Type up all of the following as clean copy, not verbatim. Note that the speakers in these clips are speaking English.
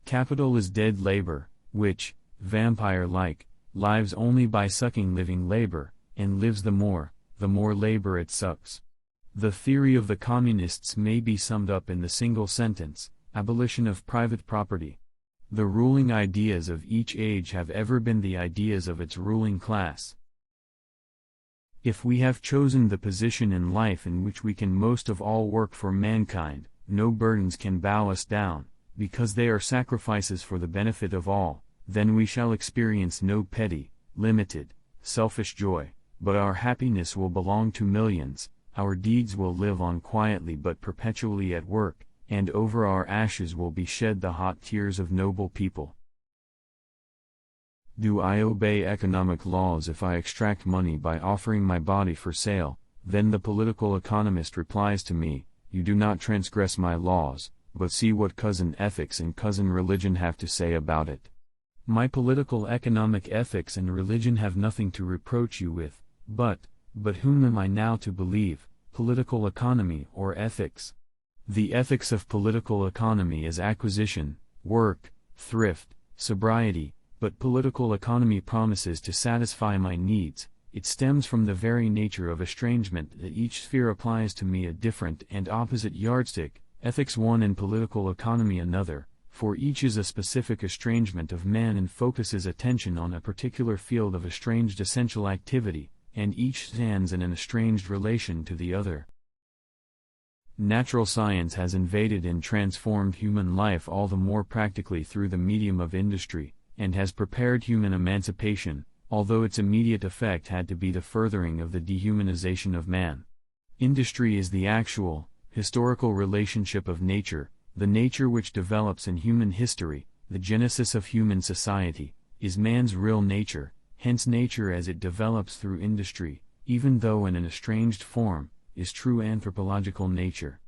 Capital is dead labor, which, vampire-like, lives only by sucking living labor, and lives the more labor it sucks. The theory of the communists may be summed up in the single sentence: abolition of private property. The ruling ideas of each age have ever been the ideas of its ruling class. If we have chosen the position in life in which we can most of all work for mankind, no burdens can bow us down, because they are sacrifices for the benefit of all, then we shall experience no petty, limited, selfish joy, but our happiness will belong to millions, our deeds will live on quietly but perpetually at work, and over our ashes will be shed the hot tears of noble people. Do I obey economic laws if I extract money by offering my body for sale? Then the political economist replies to me, you do not transgress my laws, but see what cousin ethics and cousin religion have to say about it. My political economic ethics and religion have nothing to reproach you with, but whom am I now to believe, political economy or ethics? The ethics of political economy is acquisition, work, thrift, sobriety, but political economy promises to satisfy my needs. It stems from the very nature of estrangement that each sphere applies to me a different and opposite yardstick, ethics one and political economy another, for each is a specific estrangement of man and focuses attention on a particular field of estranged essential activity, and each stands in an estranged relation to the other. Natural science has invaded and transformed human life all the more practically through the medium of industry, and has prepared human emancipation, although its immediate effect had to be the furthering of the dehumanization of man. Industry is the actual, historical relationship of nature, the nature which develops in human history, the genesis of human society, is man's real nature, hence nature as it develops through industry, even though in an estranged form, is true anthropological nature.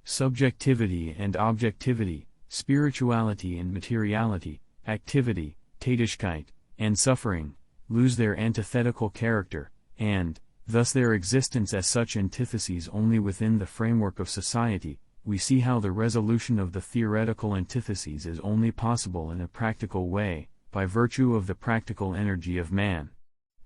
Subjectivity and objectivity, spirituality and materiality, activity, Tätigkeit, and suffering, lose their antithetical character, and, thus their existence as such antitheses only within the framework of society. We see how the resolution of the theoretical antitheses is only possible in a practical way, by virtue of the practical energy of man.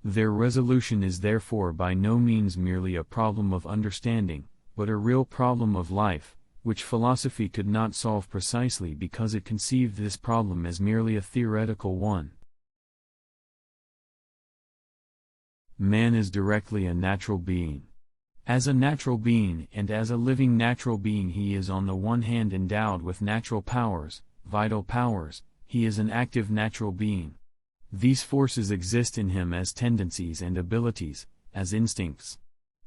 Their resolution is therefore by no means merely a problem of understanding, but a real problem of life, which philosophy could not solve precisely because it conceived this problem as merely a theoretical one. Man is directly a natural being. As a natural being and as a living natural being he is on the one hand endowed with natural powers, vital powers, he is an active natural being. These forces exist in him as tendencies and abilities, as instincts.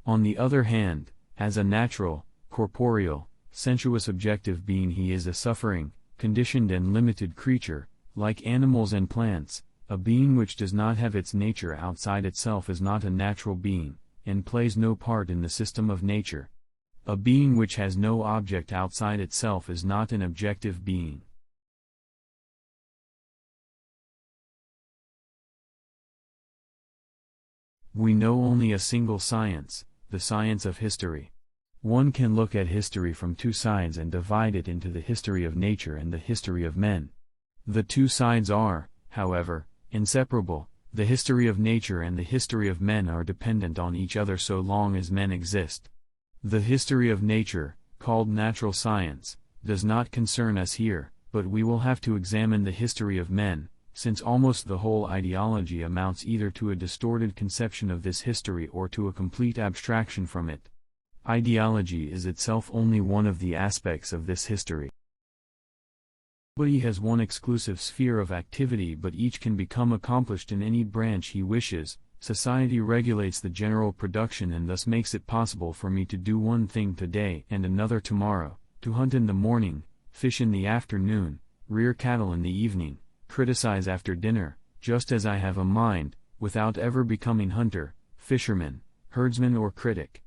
On the other hand, as a natural, corporeal, sensuous objective being he is a suffering, conditioned and limited creature, like animals and plants. A being which does not have its nature outside itself is not a natural being, and plays no part in the system of nature. A being which has no object outside itself is not an objective being. We know only a single science, the science of history. One can look at history from two sides and divide it into the history of nature and the history of men. The two sides are, however, inseparable. The history of nature and the history of men are dependent on each other so long as men exist. The history of nature, called natural science, does not concern us here, but we will have to examine the history of men, since almost the whole ideology amounts either to a distorted conception of this history or to a complete abstraction from it. Ideology is itself only one of the aspects of this history. Nobody has one exclusive sphere of activity, but each can become accomplished in any branch he wishes. Society regulates the general production and thus makes it possible for me to do one thing today and another tomorrow, to hunt in the morning, fish in the afternoon, rear cattle in the evening, criticize after dinner, just as I have a mind, without ever becoming hunter, fisherman, herdsman or critic.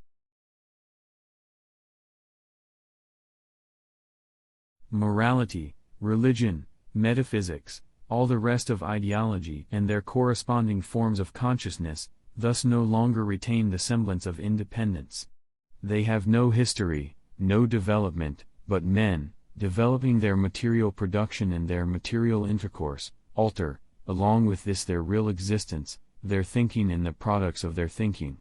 Morality, religion, metaphysics, all the rest of ideology and their corresponding forms of consciousness, thus no longer retain the semblance of independence. They have no history, no development, but men, developing their material production and their material intercourse, alter, along with this their real existence, their thinking and the products of their thinking.